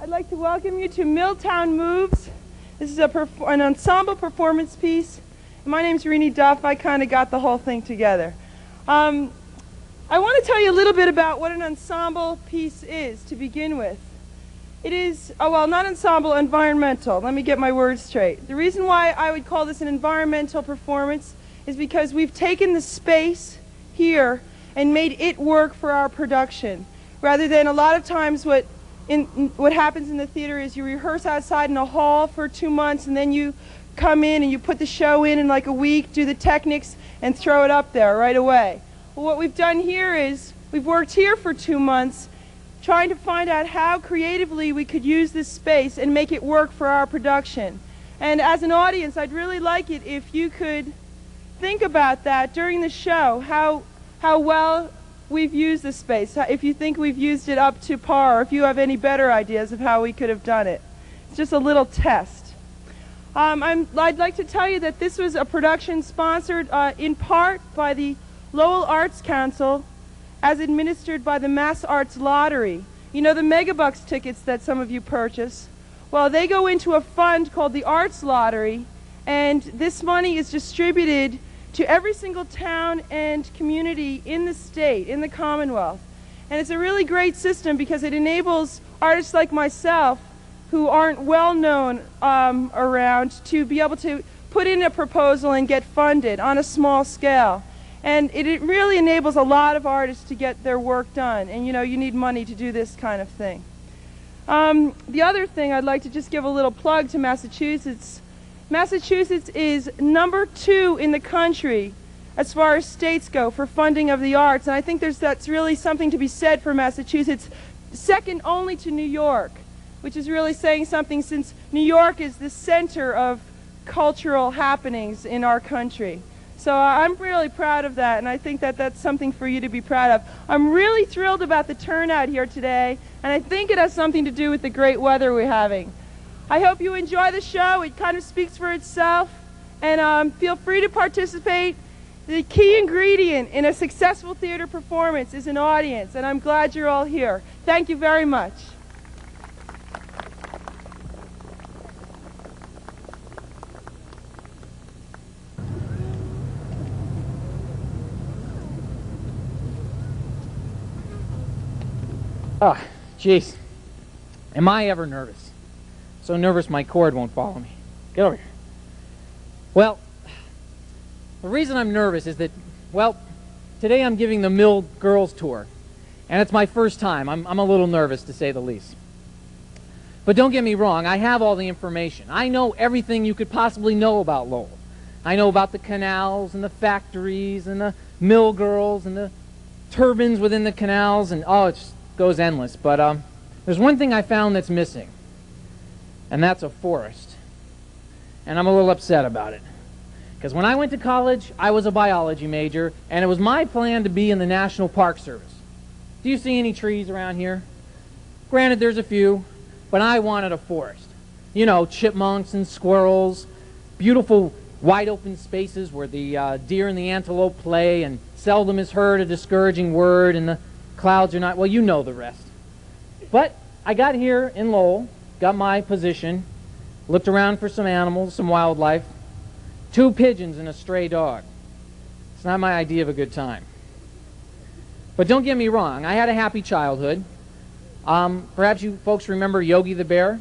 I'd like to welcome you to Milltown Moves. This is an ensemble performance piece. My name's Reenie Duff. I kind of got the whole thing together. I want to tell you a little bit about what an ensemble piece is to begin with. It is, not ensemble, environmental. Let me get my words straight. The reason why I would call this an environmental performance is because we've taken the space here and made it work for our production. Rather than a lot of times what happens in the theater is you rehearse outside in a hall for 2 months and then you come in and you put the show in like a week, do the techniques, and throw it up there right away. Well, what we've done here is we've worked here for 2 months trying to find out how creatively we could use this space and make it work for our production. And as an audience, I'd really like it if you could think about that during the show, how well we've used the space, if you think we've used it up to par, or if you have any better ideas of how we could have done it. It's just a little test. I'd like to tell you that this was a production sponsored in part by the Lowell Arts Council as administered by the Mass Arts Lottery. You know the Megabucks tickets that some of you purchase? Well, they go into a fund called the Arts Lottery, and this money is distributed to every single town and community in the state, in the Commonwealth. And it's a really great system because it enables artists like myself who aren't well known around to be able to put in a proposal and get funded on a small scale. And it really enables a lot of artists to get their work done. And you know, you need money to do this kind of thing. The other thing, I'd like to just give a little plug to Massachusetts. Massachusetts is #2 in the country as far as states go for funding of the arts, and I think that's really something to be said for Massachusetts, second only to New York, which is really saying something since New York is the center of cultural happenings in our country. So I'm really proud of that, and I think that that's something for you to be proud of. I'm really thrilled about the turnout here today, and I think it has something to do with the great weather we're having. I hope you enjoy the show. It kind of speaks for itself, and feel free to participate. The key ingredient in a successful theater performance is an audience, and I'm glad you're all here. Thank you very much. Oh, jeez. Am I ever nervous? So nervous my cord won't follow me. Get over here. Well, the reason I'm nervous is that, well, today I'm giving the Mill Girls tour, and it's my first time. I'm a little nervous, to say the least. But don't get me wrong, I have all the information. I know everything you could possibly know about Lowell. I know about the canals and the factories and the mill girls and the turbines within the canals, and oh, it just goes endless. But there's one thing I found that's missing, and that's a forest. And I'm a little upset about it. Because when I went to college, I was a biology major, and it was my plan to be in the National Park Service. Do you see any trees around here? Granted, there's a few, but I wanted a forest. You know, chipmunks and squirrels, beautiful wide open spaces where the deer and the antelope play, and seldom is heard a discouraging word, and the clouds are not, well, you know the rest. But I got here in Lowell, got my position, looked around for some animals, some wildlife, 2 pigeons and a stray dog. It's not my idea of a good time. But don't get me wrong, I had a happy childhood. Perhaps you folks remember Yogi the Bear?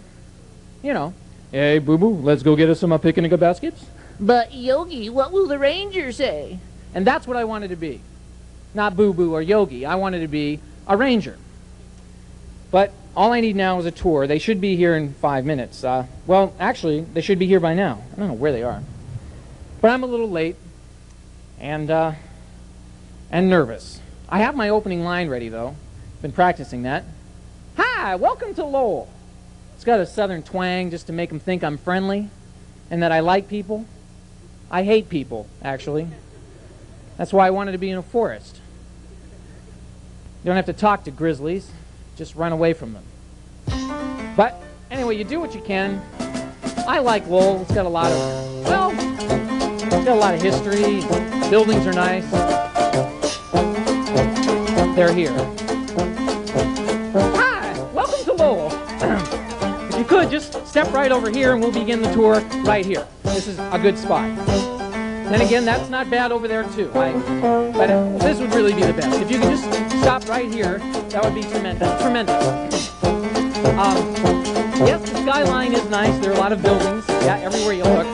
You know, hey, boo-boo, let's go get us some picnic baskets. But Yogi, what will the ranger say? And that's what I wanted to be. Not boo-boo or Yogi. I wanted to be a ranger. But all I need now is a tour. They should be here in 5 minutes. Well, actually, they should be here by now. I don't know where they are. But I'm a little late and nervous. I have my opening line ready, though. Been practicing that. Hi, welcome to Lowell. It's got a southern twang just to make them think I'm friendly and that I like people. I hate people, actually. That's why I wanted to be in a forest. You don't have to talk to grizzlies. Just run away from them. But anyway, you do what you can. I like Lowell. It's got a lot of, well, it's got a lot of history. Buildings are nice. They're here. Hi, welcome to Lowell. would, just step right over here and we'll begin the tour right here. This is a good spot. Then again, that's not bad over there too. But this would really be the best. If you could just stop right here, that would be tremendous. Tremendous. Yes, the skyline is nice. There are a lot of buildings. Yeah, everywhere you look.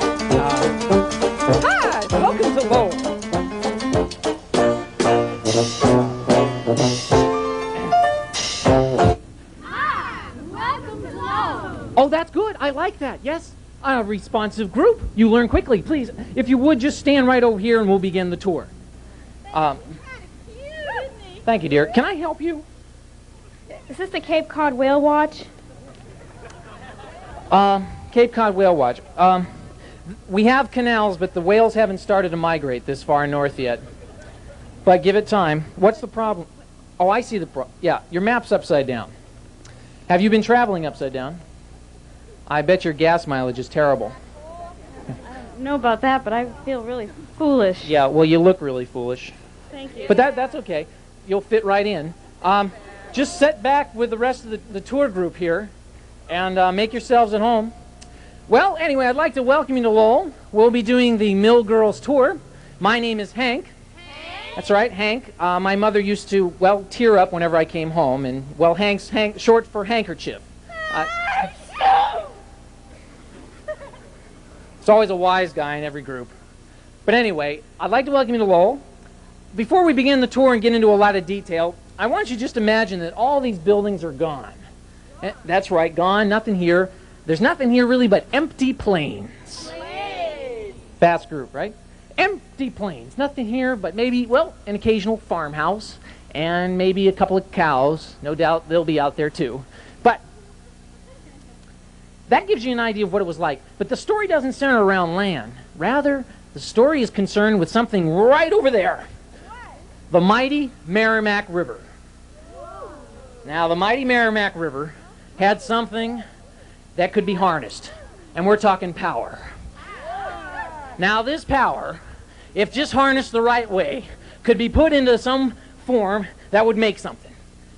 Hi, welcome to Lowell. Hi, welcome to Lowell. Oh, that's good. I like that. Yes. A responsive group. You learn quickly. Please, if you would, just stand right over here and we'll begin the tour. Thank you, dear. Can I help you? Is this the Cape Cod Whale Watch? Cape Cod Whale Watch. We have canals, but the whales haven't started to migrate this far north yet. But give it time. What's the problem? Oh, I see the problem. Yeah, your map's upside down. Have you been traveling upside down? I bet your gas mileage is terrible. I don't know about that, but I feel really foolish. Yeah, well, you look really foolish. Thank you. But that's okay. You'll fit right in. Just sit back with the rest of the tour group here and make yourselves at home. Well, anyway, I'd like to welcome you to Lowell. We'll be doing the Mill Girls tour. My name is Hank. Hank? That's right, Hank. My mother used to, well, tear up whenever I came home, and, well, Hank's short for handkerchief. It's always a wise guy in every group. But anyway, I'd like to welcome you to Lowell. Before we begin the tour and get into a lot of detail, I want you to just imagine that all these buildings are gone. That's right, gone, nothing here. There's nothing here really but empty plains. Fast group, right? Empty plains, nothing here but maybe, well, an occasional farmhouse and maybe a couple of cows. No doubt they'll be out there too. But that gives you an idea of what it was like. But the story doesn't center around land. Rather, the story is concerned with something right over there. The mighty Merrimack River. Now, the mighty Merrimack River had something that could be harnessed. And we're talking power. Now, this power, if just harnessed the right way, could be put into some form that would make something.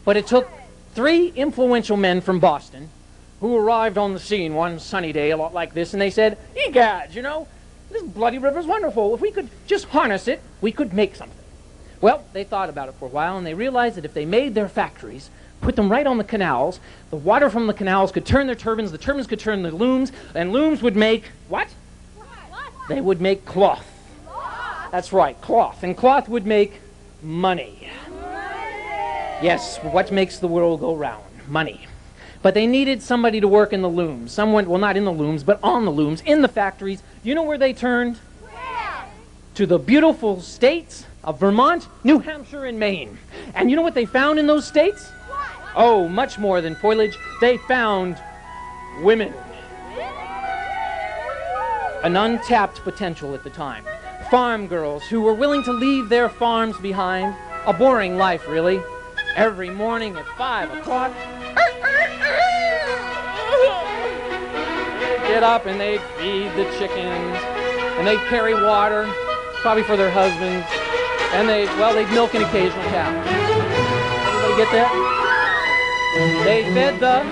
But it took 3 influential men from Boston who arrived on the scene one sunny day a lot like this, and they said, "Egads, you know, this bloody river's wonderful. If we could just harness it, we could make something." Well, they thought about it for a while, and they realized that if they made their factories, put them right on the canals, the water from the canals could turn their turbines, the turbines could turn the looms, and looms would make, what? They would make cloth. That's right, cloth. And cloth would make money. Yes, what makes the world go round? Money. But they needed somebody to work in the looms. Someone, well, not in the looms, but on the looms, in the factories. You know where they turned? Where? To the beautiful states of Vermont, New Hampshire, and Maine. And you know what they found in those states? What? Oh, much more than foliage. They found women. An untapped potential at the time. Farm girls who were willing to leave their farms behind. A boring life, really. Every morning at 5 o'clock, they'd get up and they'd feed the chickens, and they'd carry water, probably for their husbands, and they'd milk an occasional cow. Everybody get that? They fed them,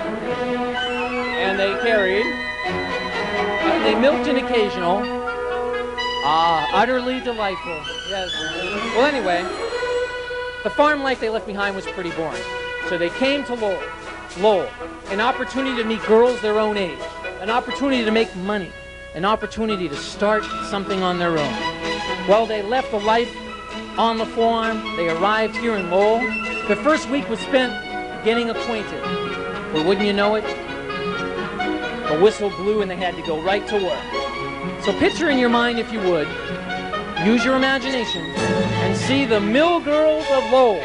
and they carried, and they milked an occasional. Utterly delightful. Yes. Well, anyway, the farm life they left behind was pretty boring. So they came to Lowell, an opportunity to meet girls their own age, an opportunity to make money, an opportunity to start something on their own. Well, they left the life on the farm. They arrived here in Lowell. The first week was spent getting acquainted. But wouldn't you know it, the whistle blew and they had to go right to work. So picture in your mind, if you would, use your imagination, and see the Mill Girls of Lowell.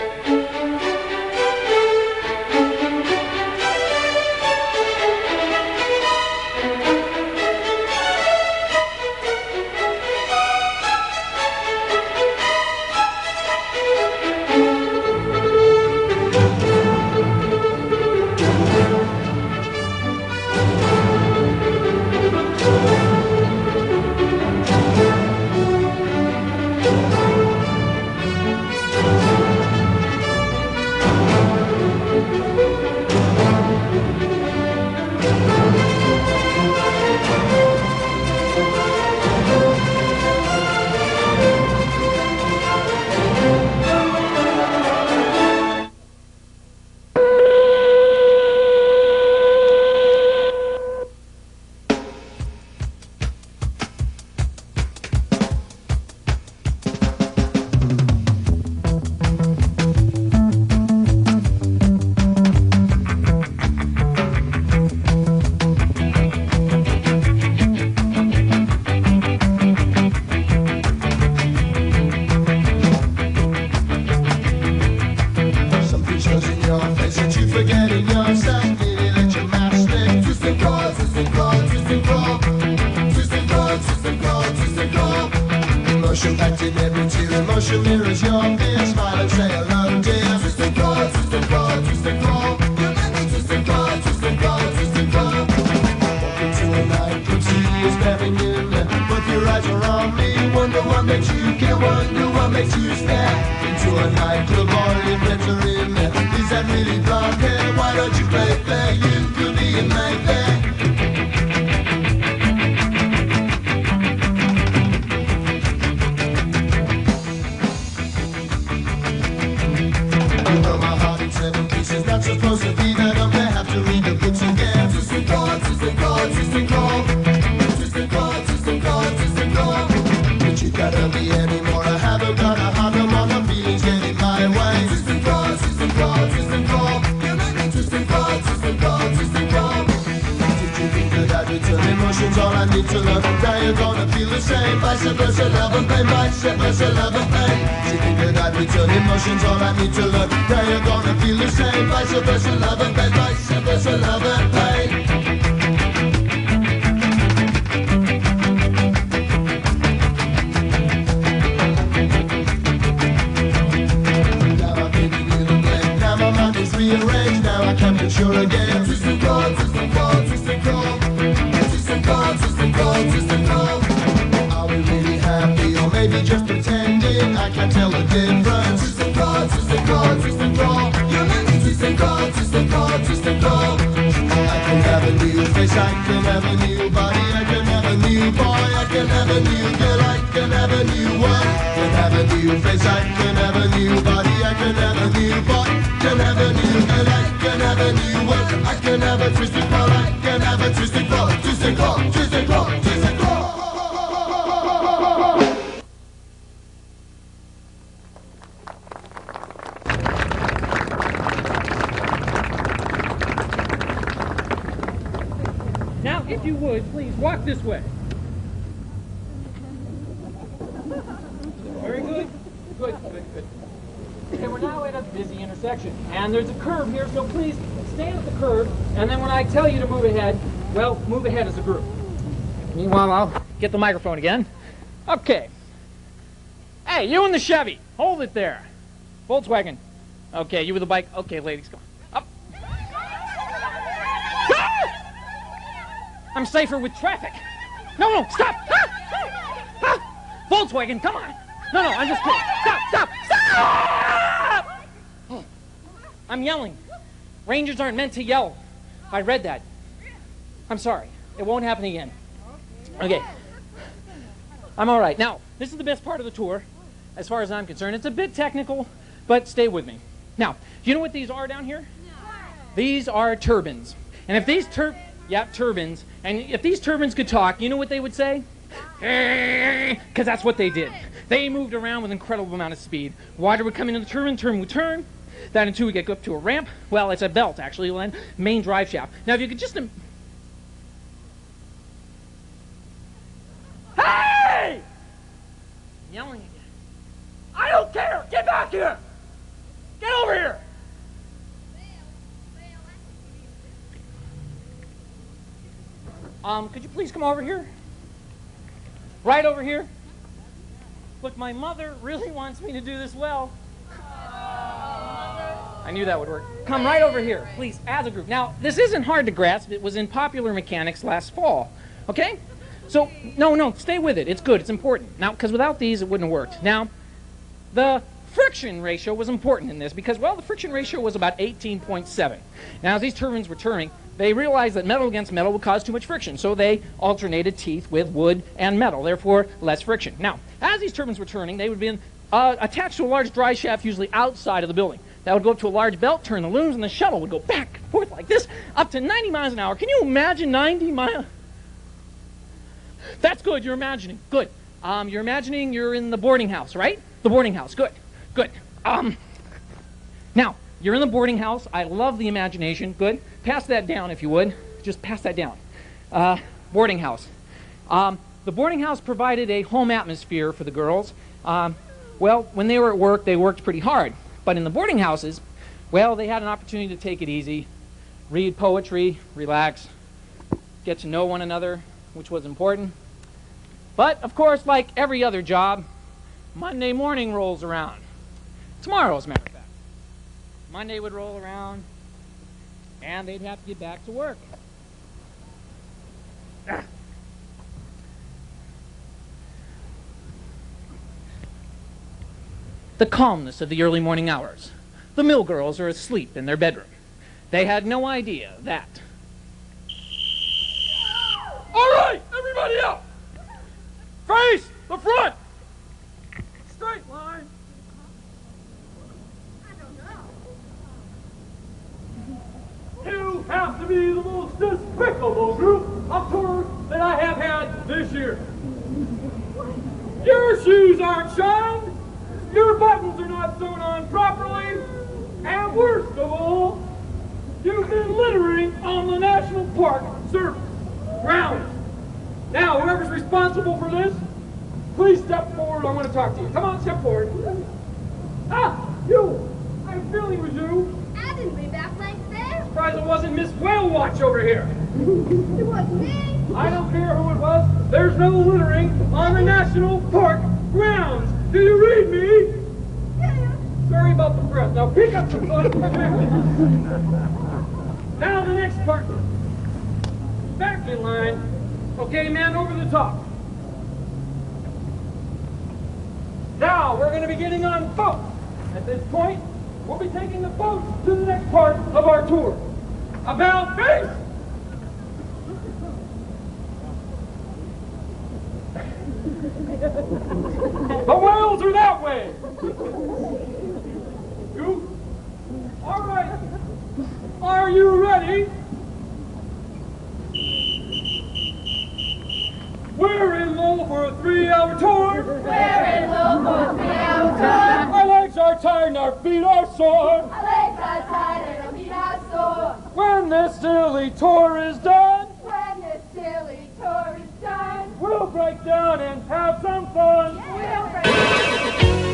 emotion packed in every tear. Emotion mirrors your fear. Smile and say hello, dear. Twist and crawl, twist and crawl, twist and crawl. You make me twist and crawl, twist and crawl, twist and crawl. Walk into a night, you see is staring in. Both your eyes are on me. Wonder what makes you care, wonder what makes you stare. Into a nightclub, all your friends are in there. Is that really blonde hair? Why don't you play fair? You could be in Mayfair. You know my heart in 7 pieces. Not supposed to be that up there. Have to read the books again. Twist and crawl, twist and crawl, twist and crawl. Twist and crawl, twist and crawl, twist and crawl. But you gotta be anymore. I haven't got a heart, no more, no feelings getting my way. Twist and crawl, twist and crawl, twist and crawl. You make me twist and crawl, twist and crawl, twist and crawl. Did you think that I'd return emotions? All I need to learn. Now you're gonna feel the same. Vice versa, love and pain. Vice versa, love and pain. Did you think that I'd return emotions? All I need to learn. Now you're gonna feel the same. Vice versa, love and pain. Vice versa, love and pain. Rearrange, now I can't be sure again. Twist and crawl, twist and crawl, twist and crawl. Twist and crawl, twist and crawl, twist and crawl. Are we really happy or maybe just pretending? I can't tell the difference. Twist and crawl, twist and crawl, twist and crawl. You make me twist and crawl, twist and crawl, twist and crawl. I can have a new face, I can have a new body, I can have a new boy, I can have a new girl, I can have a new one. Can have a new face, I can have a new body, I can have a new boy. Can have a new girl, I can have a new one. I can have a twisted crawl, I can have a twisted crawl, twisted crawl, twisted crawl, twisted crawl. Now, if you would, please walk this way. Very good. Good, good, good. Okay, we're now at a busy intersection, and there's a curve here, so please stand at the curve, and then when I tell you to move ahead, well, move ahead as a group. Meanwhile, I'll get the microphone again. Okay. Hey, you in the Chevy, hold it there. Volkswagen. Okay, you with the bike. Okay, ladies, come on. Up. Ah! I'm safer with traffic. No, stop. Volkswagen, come on. No, I'm just kidding. Stop! Oh, I'm yelling. Rangers aren't meant to yell. I read that. I'm sorry. It won't happen again. Okay. I'm all right. Now, this is the best part of the tour, as far as I'm concerned. It's a bit technical, but stay with me. Now, do you know what these are down here? No. These are turbines. And if these turbines. And if these turbines could talk, you know what they would say? Because that's what they did. They moved around with an incredible amount of speed. Water would come into the turbine would turn. That until we get up to a ramp. Well, it's a belt, actually, main drive shaft. Now, if you could just... Hey! Yelling again. I don't care! Get back here! Get over here! Could you please come over here? Right over here. Look, my mother really wants me to do this well. I knew that would work. Come right over here, please, as a group. Now, this isn't hard to grasp. It was in Popular Mechanics last fall. Okay? So, no, stay with it. It's good. It's important. Now, because without these, it wouldn't have worked. Now, the friction ratio was important in this because, well, the friction ratio was about 18.7. Now, as these turbines were turning, they realized that metal against metal would cause too much friction, so they alternated teeth with wood and metal, therefore less friction. Now, as these turbines were turning, they would be attached to a large drive shaft, usually outside of the building. That would go up to a large belt, turn the looms, and the shuttle would go back and forth like this, up to 90 miles an hour. Can you imagine 90 miles? That's good, you're imagining. Good. You're imagining you're in the boarding house, right? The boarding house, good. Now, you're in the boarding house. I love the imagination. Good. Pass that down, if you would. Just pass that down. Boarding house. The boarding house provided a home atmosphere for the girls. Well, when they were at work, they worked pretty hard. But in the boarding houses, well, they had an opportunity to take it easy, read poetry, relax, get to know one another, which was important. But, of course, like every other job, Monday morning rolls around. Tomorrow, as a matter of fact. Monday would roll around, and they'd have to get back to work. The calmness of the early morning hours. The mill girls are asleep in their bedroom. They had no idea that... All right, everybody out! Face the front! Straight line. You have to be the most despicable group of tourists that I have had this year. Your shoes aren't shined, your buttons are not sewn on properly, and worst of all, you've been littering on the National Park Service grounds. Now, whoever's responsible for this, please step forward. I want to talk to you. Come on, step forward. Ah, you! I have a feeling it was you. I didn't leave that place there. Surprised it wasn't Miss Whale Watch over here. It wasn't me. I don't care who it was. There's no littering on the National Park grounds. Do you read me? Yeah. Sorry about the breath. Now pick up the foot. Now the next part. Back in line. Okay, man, over the top. Now we're going to be getting on boats. At this point, we'll be taking the boat to the next part of our tour. About face! The whales are that way! You? All right. Are you ready? We're in Lowell for a 3-hour tour. We're in Lowell for a 3-hour tour. Our legs are tired and our feet are sore. Our legs are tired and our feet are sore. When this silly tour is done, When this silly tour is done, we'll break down and have some fun. we'll break.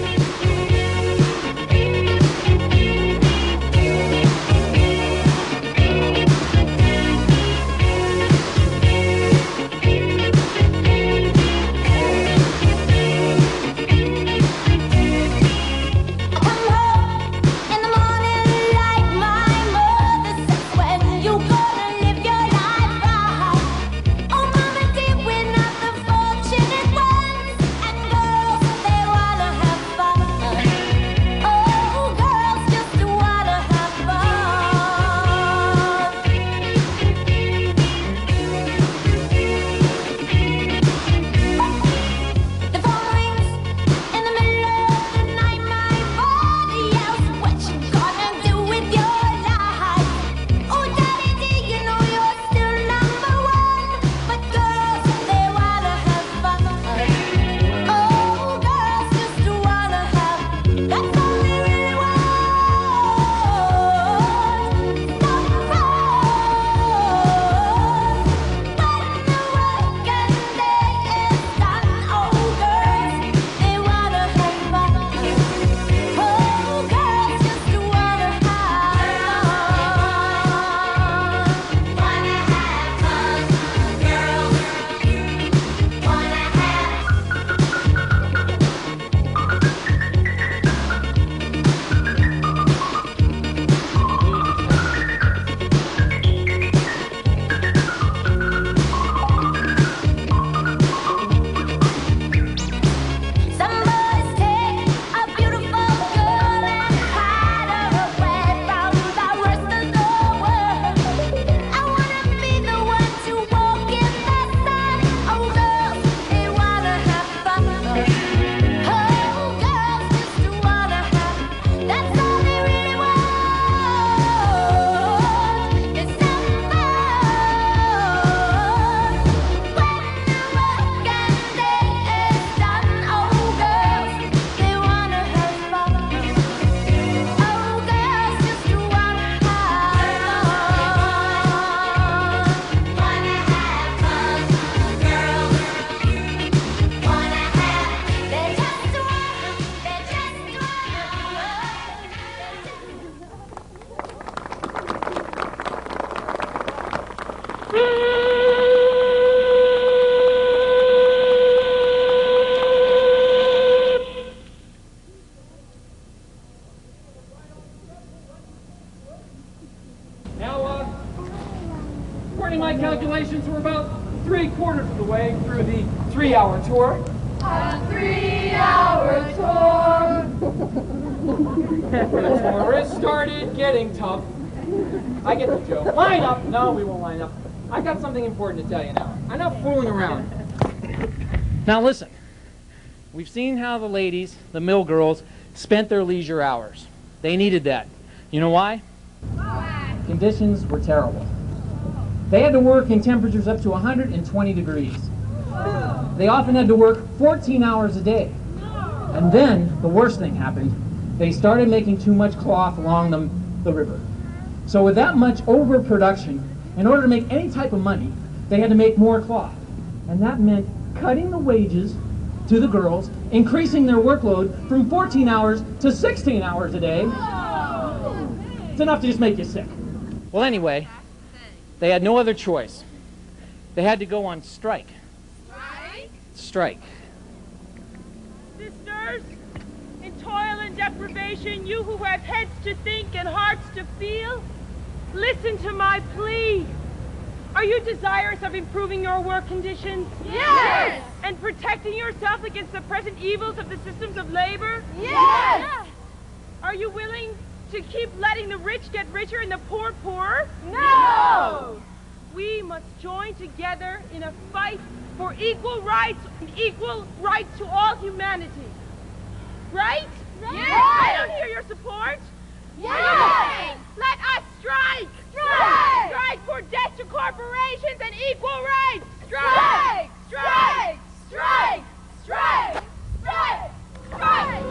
Oh, Mama dear, we're not the fortunate ones. calculations, we're about 3/4 of the way through the 3-hour tour. A 3-hour tour. The tour started getting tough. I get the joke. Line up! No, we won't line up. I got something important to tell you now. I'm not fooling around. Now listen. We've seen how the ladies, the mill girls, spent their leisure hours. They needed that. You know why? Why? Conditions were terrible. They had to work in temperatures up to 120 degrees. They often had to work 14 hours a day. And then the worst thing happened. They started making too much cloth along the river. So with that much overproduction, in order to make any type of money, they had to make more cloth. And that meant cutting the wages to the girls, increasing their workload from 14 hours to 16 hours a day. It's enough to just make you sick. Well, anyway, they had no other choice. They had to go on strike. Strike. Sisters, in toil and deprivation, you who have heads to think and hearts to feel, listen to my plea. Are you desirous of improving your work conditions? Yes! And protecting yourself against the present evils of the systems of labor? Yes! Are you willing to keep letting the rich get richer and the poor poorer? No! We must join together in a fight for equal rights to all humanity. Right? Yes! I don't hear your support. Yes! Let us strike! Strike! Strike for death to corporations and equal rights! Strike! Strike! Strike! Strike! Strike! Strike!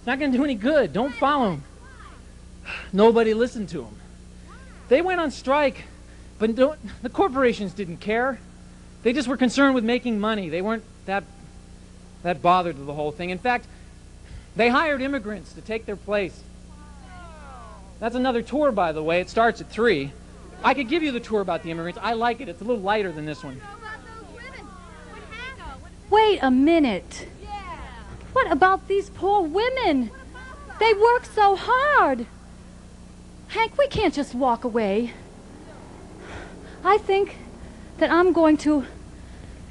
Not going to do any good. Don't follow him. Nobody listened to him. They went on strike, but the corporations didn't care. They just were concerned with making money. They weren't that bothered with the whole thing. In fact, they hired immigrants to take their place. That's another tour, by the way. It starts at 3. I could give you the tour about the immigrants. I like it. It's a little lighter than this one. Wait a minute. What about these poor women? They work so hard. Hank, we can't just walk away. I think that I'm going to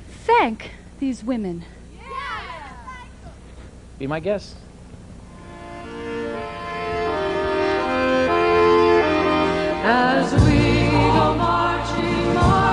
thank these women. Be my guest. As we go marching on.